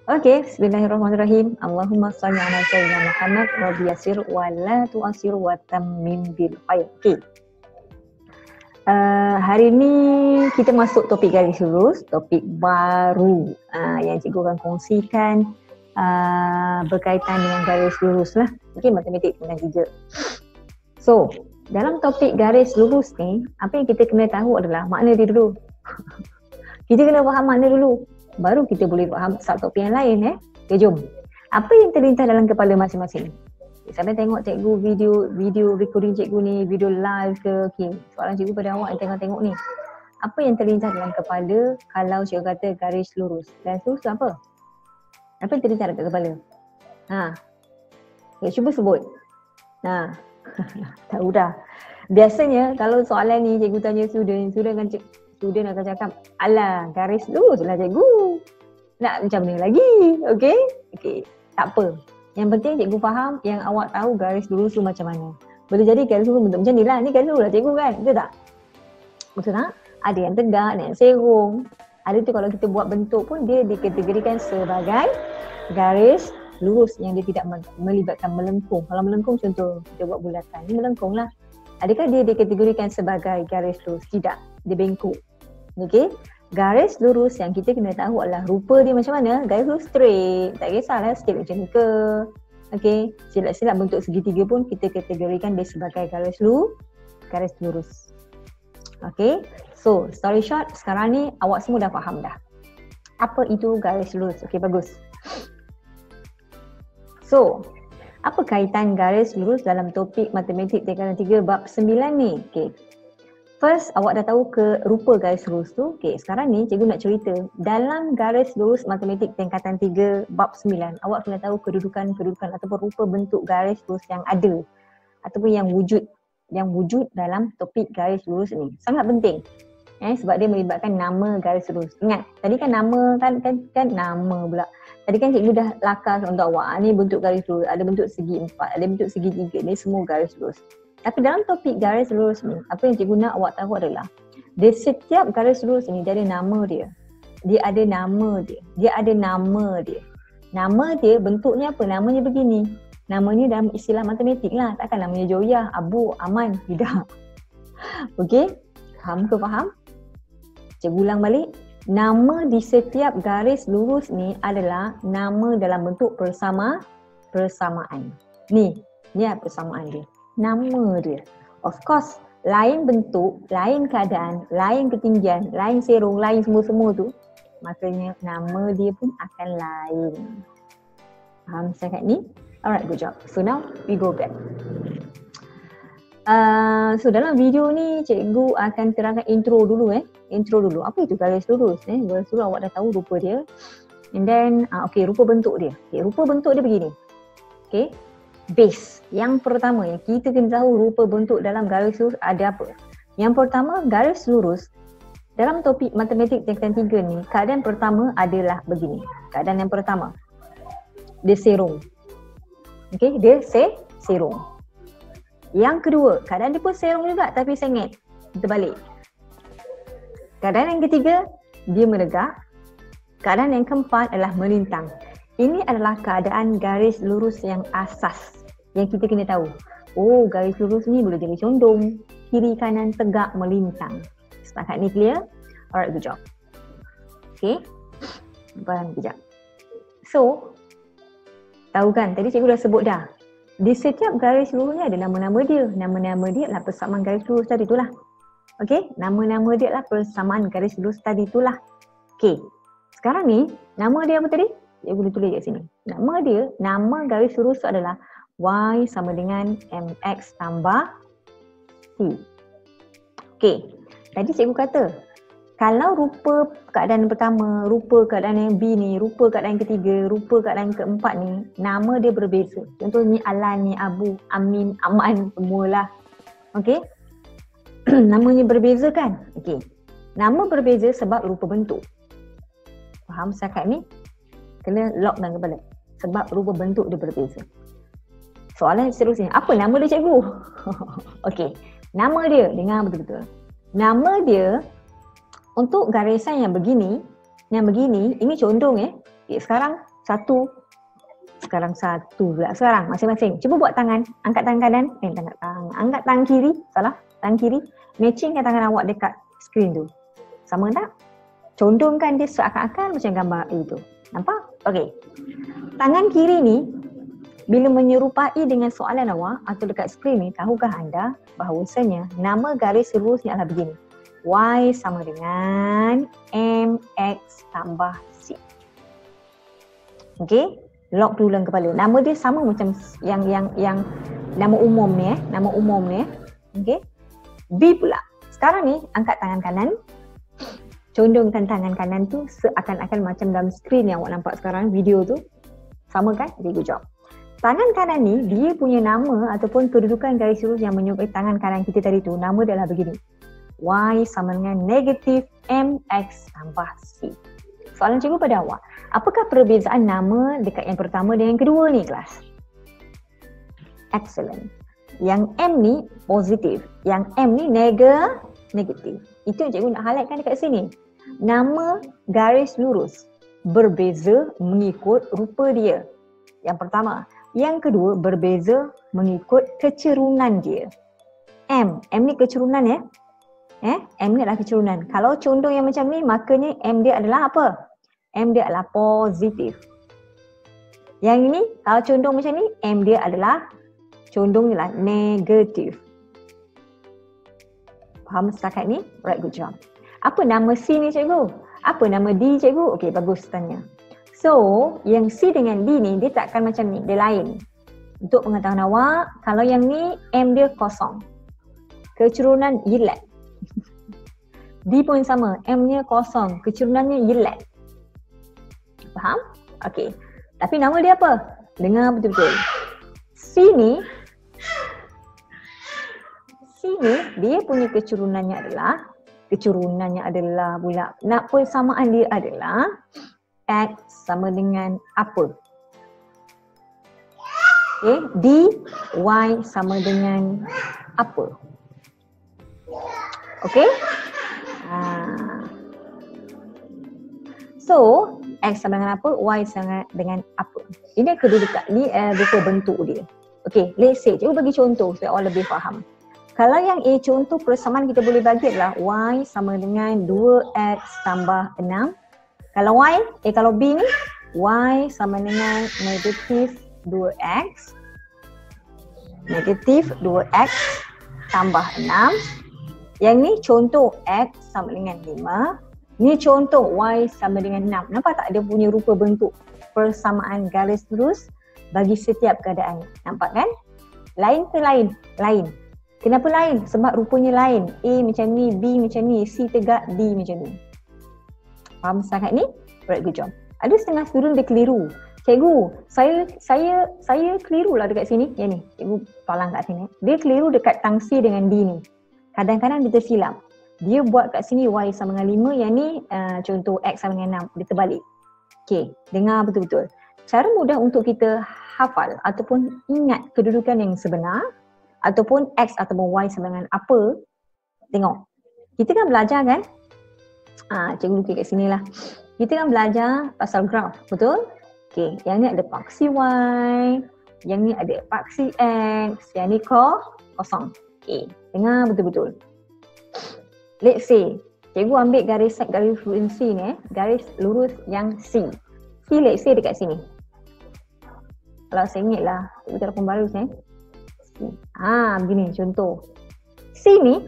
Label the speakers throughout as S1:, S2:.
S1: Okey, bismillahirrahmanirrahim. Allahumma salli ala sayyidina Muhammad wa biyasir wa la tu'asir wa tammim bil khair. Okey. Hari ni kita masuk topik garis lurus, topik baru yang cikgu akan kongsikan berkaitan dengan garis lurus lah. Okey, matematik tingkatan 3. So, dalam topik garis lurus ni, apa yang kita kena tahu adalah makna dia dulu. Kita kena faham makna dulu, baru kita boleh faham subtopik yang lain. Okay, jom. Apa yang terlintas dalam kepala masing-masing? Sampai tengok cikgu video recording cikgu ni, video live ke. Okay, soalan cikgu pada awak yang tengok ni. Apa yang terlintas dalam kepala kalau cikgu kata garis lurus? Garis lurus tu apa? Apa yang terlintas dalam kepala? Okay, cuba sebut. Tahu dah. Biasanya kalau soalan ni cikgu tanya student akan cakap, alah garis lurus lah cikgu. Nak macam ni lagi. Okay, tak apa. Yang penting cikgu faham yang awak tahu garis lurus tu macam mana. Boleh jadi garis lurus bentuk macam ni lah. Ni garis lurus lah cikgu kan. Betul tak? Betul tak? Ada yang tegak, ada yang serong. Ada tu kalau kita buat bentuk pun dia dikategorikan sebagai garis lurus yang dia tidak melibatkan melengkung. Kalau melengkung contoh kita buat bulatan, ni melengkung lah. Adakah dia dikategorikan sebagai garis lurus? Tidak, dia bengkok. Okey, garis lurus yang kita kena tahu adalah rupa dia macam mana. Garis lurus straight, tak kisahlah straight macam ni ke. Okey, silap-silap bentuk segitiga pun kita kategorikan dia sebagai garis lurus. Okey, so story short, sekarang ni awak semua dah faham dah apa itu garis lurus. Okey, bagus. So, apa kaitan garis lurus dalam topik matematik tingkatan 3 bab 9 ni? Okay. First, awak dah tahu ke rupa garis lurus tu. Okay, sekarang ni cikgu nak cerita. Dalam garis lurus matematik tingkatan 3 bab 9, awak kena tahu kedudukan ataupun rupa bentuk garis lurus yang ada ataupun yang wujud dalam topik garis lurus ni. Sangat penting. Sebab dia melibatkan nama garis lurus. Ingat, tadi kan nama kan nama pula. Tadi kan cikgu dah lakas untuk awak. Ni bentuk garis lurus, ada bentuk segi 4, ada bentuk segi 3. Ni semua garis lurus. Tapi dalam topik garis lurus ni, apa yang cikgu nak awak tahu adalah di setiap garis lurus ni dia ada nama dia. Dia ada nama dia. Nama dia bentuknya apa? Namanya begini. Namanya dalam istilah matematik lah. Takkan namanya Joyah, Abu, Aman. Tidak. Okey? Faham? Cikgu ulang balik. Nama di setiap garis lurus ni adalah nama dalam bentuk persamaan. Ni persamaan dia. Nama dia. Of course, lain bentuk, lain keadaan, lain ketinggian, lain serong, lain semua tu. Makanya nama dia pun akan lain. Faham sangat ni? Alright, good job. So now we go back. So dalam video ni cikgu akan terangkan intro dulu. Apa itu garis lurus? Garis lurus awak dah tahu rupa dia. And then rupa bentuk dia. Rupa bentuk dia begini. Base. Yang pertama yang kita kena tahu rupa bentuk dalam garis lurus ada apa? Yang pertama, garis lurus dalam topik matematik tingkatan 3 ni, keadaan pertama adalah begini. Keadaan yang pertama, dia serong. Dia serong. Yang kedua, keadaan dia pun serong juga tapi sengit. Kita balik. Keadaan yang ketiga, dia menegak. Keadaan yang keempat adalah melintang. Ini adalah keadaan garis lurus yang asas yang kita kena tahu. Oh, garis lurus ni boleh jadi condong, kiri kanan tegak melintang. Setakat ni clear? Alright, good job. Okay. Bahan kejap. So, tahu kan tadi cikgu dah sebut dah. Di setiap garis lurus ni ada nama-nama dia. Nama-nama dia adalah persamaan garis lurus tadi itulah. Okey, nama-nama dia adalah persamaan garis lurus tadi itulah. Okey. Sekarang ni nama dia apa tadi? Cikgu boleh tulis kat sini. Nama garis lurus tu adalah Y sama dengan MX tambah C. Okey. Tadi cikgu kata kalau rupa keadaan pertama, rupa keadaan yang B ni, rupa keadaan yang ketiga, rupa keadaan yang keempat ni, nama dia berbeza. Contohnya Alan ni, Abu, Amin, Aman, semualah. Okey? Namanya berbeza kan? Okey. Nama berbeza sebab rupa bentuk. Faham setakat ni? Kena lock dalam kepala. Sebab rupa bentuk dia berbeza. Soalan seterusnya, apa nama dia cikgu? Okey. Nama dia, dengar betul-betul. Nama dia untuk garisan yang begini, ini condong sekarang Satu, sekarang satu pula. Sekarang masing-masing. Cuba buat tangan. Angkat tangan kanan. Angkat tangan kiri. Salah. Tangan kiri. Matchingkan tangan awak dekat skrin tu. Sama tak? Condongkan dia seakan-akan macam gambar itu. Nampak? Okey. Tangan kiri ni bila menyerupai dengan soalan awak atau dekat skrin ni, tahukah anda bahawasanya nama garis lurus ni adalah begini. Y sama dengan MX tambah C. Okey? Lock dulu dalam kepala. Nama dia sama macam yang nama umum ni nama umum ni. Okey. B pula. Sekarang ni angkat tangan kanan. Condongkan tangan kanan tu seakan-akan macam dalam skrin yang awak nampak sekarang, video tu. Sama kan? Okay, good job. Tangan kanan ni dia punya nama ataupun kedudukan garis lurus yang menyerupai tangan kanan kita tadi tu, nama dia adalah begini. Y sama dengan negatif MX tambah C. Soalan cikgu pada awak, apakah perbezaan nama dekat yang pertama dan yang kedua ni kelas? Excellent. Yang M ni positif, yang M ni negatif. Itu yang cikgu nak highlightkan dekat sini. Nama garis lurus berbeza mengikut rupa dia. Yang pertama. Yang kedua, berbeza mengikut kecerunan dia. M ni kecerunan ya. M ni adalah kecerunan. Kalau condong yang macam ni, makanya M dia adalah apa? M dia adalah positif. Yang ini, kalau condong macam ni, M dia adalah condong adalah negatif. Faham setakat ni? Right, good job. Apa nama C ni cikgu? Apa nama D cikgu? Okey, bagus tanya. So, yang C dengan D ni, dia tak akan macam ni. Dia lain. Untuk pengetahuan awak, kalau yang ni, M dia kosong. Kecerunan yelat. D pun sama. M nya kosong. Kecerunannya yelat. Faham? Okey. Tapi nama dia apa? Dengar betul-betul. C ni, dia punya kecurunannya adalah pula, nak persamaan dia adalah X sama dengan apa? Okay, D, Y sama dengan apa? Okay? So, X sama dengan apa? Y sama dengan apa? Ini kedudukan, ni rupa bentuk dia. Okay, let's say, cikgu bagi contoh supaya awak lebih faham. Kalau yang A, contoh persamaan kita boleh bagi adalah Y sama dengan 2X tambah 6. Kalau Y, kalau B ni, Y sama dengan negatif 2X. Negatif 2X tambah 6. Yang ni contoh X sama dengan 5. Ni contoh Y sama dengan 6. Nampak tak dia punya rupa bentuk persamaan garis lurus bagi setiap keadaan. Nampak kan? Lain ke lain? Lain. Kenapa lain? Sebab rupanya lain. A macam ni, B macam ni, C tegak, D macam ni. Faham sangat ni? Right, good job. Ada setengah student dia keliru. Cikgu, saya keliru lah dekat sini. Yang ni, cikgu palang kat sini. Dia keliru dekat tang C dengan D ni. Kadang-kadang dia tersilap. Dia buat kat sini Y sama dengan 5, yang ni contoh X sama dengan 6. Dia terbalik. Okay, dengar betul-betul. Cara mudah untuk kita hafal ataupun ingat kedudukan yang sebenar ataupun X ataupun Y sama dengan apa, tengok. Kita kan belajar kan? Cikgu lukis kat sini lah. Kita kan belajar pasal graf, betul? Okay, yang ni ada paksi Y, yang ni ada paksi X, yang ni kosong. Okay, dengar betul-betul. Let's say, cikgu ambil garis lurus C ni, garis lurus yang C. C let's say dekat sini. Kalau saya ingat lah, cikgu telefon baru ni. Begini contoh. C ni,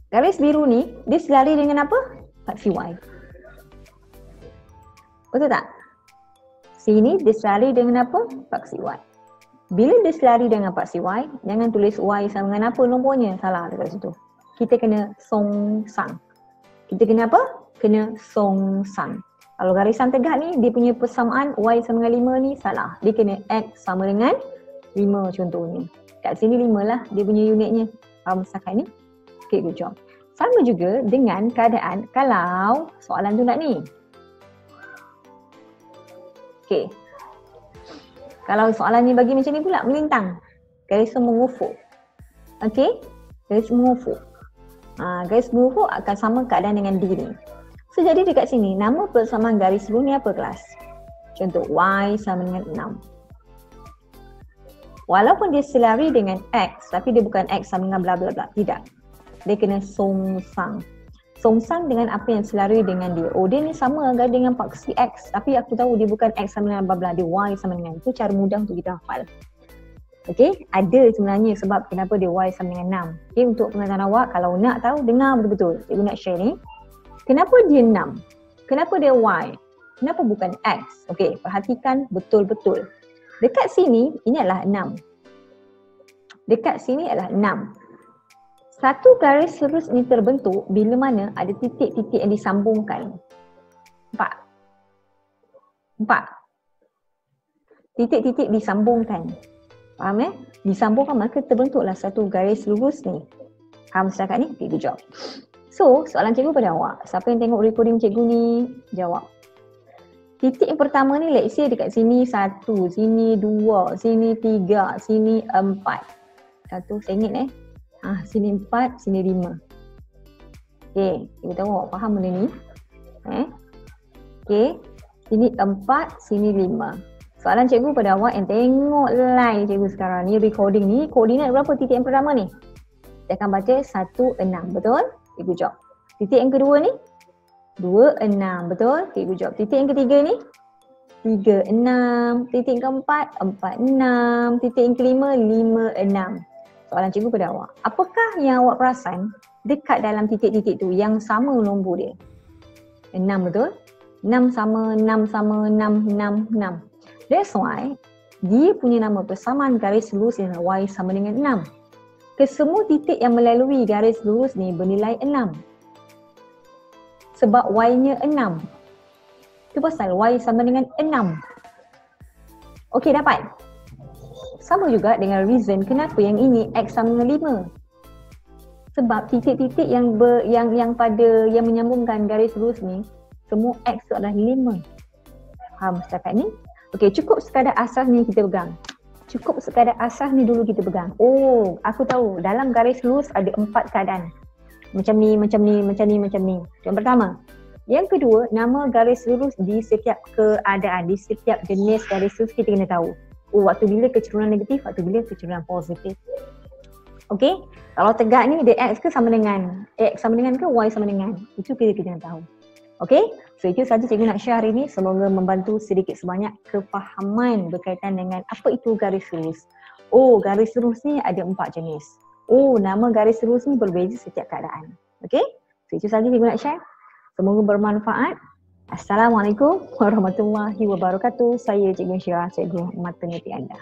S1: garis biru ni, dia selari dengan apa? Paksi Y. Betul tak? C ni dia selari dengan apa? Paksi Y. Bila dia selari dengan paksi Y, jangan tulis Y sama dengan apa nombornya. Salah dekat situ. Kita kena songsang. Kita kena apa? Kena songsang. Kalau garisan tegak ni, dia punya persamaan Y sama dengan 5 ni salah. Dia kena X sama dengan 5 contohnya. Kat sini 5 lah dia punya unitnya. Faham setakat ni? Okay, good job. Sama juga dengan keadaan kalau soalan tu nak ni. Okay. Kalau soalan ni bagi macam ni pula, melintang. Garis mengufuk. Okay? Garis mengufuk. Garis mengufuk akan sama keadaan dengan D ni. So jadi dekat sini, nama persamaan garis lurus ni apa kelas? Contoh Y sama dengan 6. Walaupun dia selari dengan X, tapi dia bukan X sama dengan bla bla bla. Tidak. Dia kena songsang. Songsang dengan apa yang selari dengan dia. Oh, dia ni sama dengan paksi X, tapi aku tahu dia bukan X sama dengan bla bla, dia Y sama dengan. Itu cara mudah untuk kita hafal. Okey, ada sebenarnya sebab kenapa dia Y sama dengan 6. Okey, untuk pengetahuan awak, kalau nak tahu, dengar betul-betul. Cikgu nak share ni. Kenapa dia 6? Kenapa dia Y? Kenapa bukan X? Okey, perhatikan betul-betul. Dekat sini, ini adalah 6. Dekat sini adalah 6. Satu garis lurus ini terbentuk bila mana ada titik-titik yang disambungkan. 4. Titik-titik disambungkan. Faham Disambungkan maka terbentuklah satu garis lurus ni. Faham setakat ni? Okay, good job. So, soalan cikgu pada awak. Siapa yang tengok recording cikgu ni, jawab. Titik yang pertama ni, let's say dekat sini 1, sini 2, sini 3, sini 4. Satu, saya ingat sini 4, sini 5. Okay, kita tahu awak faham benda ni. Okay, sini 4, sini 5. Soalan cikgu pada awak yang tengok live cikgu sekarang ni, recording ni, koordinat berapa titik yang pertama ni? Kita akan baca 1, 6, betul? Okay, good job. Titik yang kedua ni? 2, 6, betul? Okay, good job. Titik yang ketiga ni? 3, 6. Titik yang keempat? 4, 6. Titik yang kelima? 5, 6. Soalan cikgu pada awak. Apakah yang awak perasan dekat dalam titik-titik tu yang sama nombor dia? 6, betul? 6 sama, 6 sama, 6, 6, 6. That's why dia punya nama persamaan garis lurus yang Y sama dengan 6. Kesemua titik yang melalui garis lurus ni bernilai 6. Sebab Y-nya 6. Itu pasal Y sama dengan 6. Okey, dapat? Sama juga dengan reason kenapa yang ini X sama dengan 5. Sebab titik-titik yang menyambungkan garis lurus ni, semua X tu adalah 5. Faham setakat ni? Okey, cukup sekadar asas ni kita pegang. Cukup sekadar asas ni dulu kita pegang. Oh, aku tahu dalam garis lurus ada 4 keadaan. Macam ni, macam ni, macam ni, macam ni. Yang pertama. Yang kedua, nama garis lurus di setiap keadaan, di setiap jenis garis lurus kita kena tahu. Oh, waktu bila kecenderungan negatif, waktu bila kecenderungan positif. Okey, kalau tegak ni dia X ke sama dengan, X sama dengan ke Y sama dengan. Itu kita kena tahu. Okey, so itu saja cikgu nak share hari ini. Semoga membantu sedikit sebanyak kefahaman berkaitan dengan apa itu garis lurus. Oh, garis lurus ni ada 4 jenis. Oh, nama garis lurus ni berbeza setiap keadaan. Okey? So itu saja cikgu nak share. Semoga bermanfaat. Assalamualaikum warahmatullahi wabarakatuh. Saya Cikgu Syirah, Cikgu Matematik anda.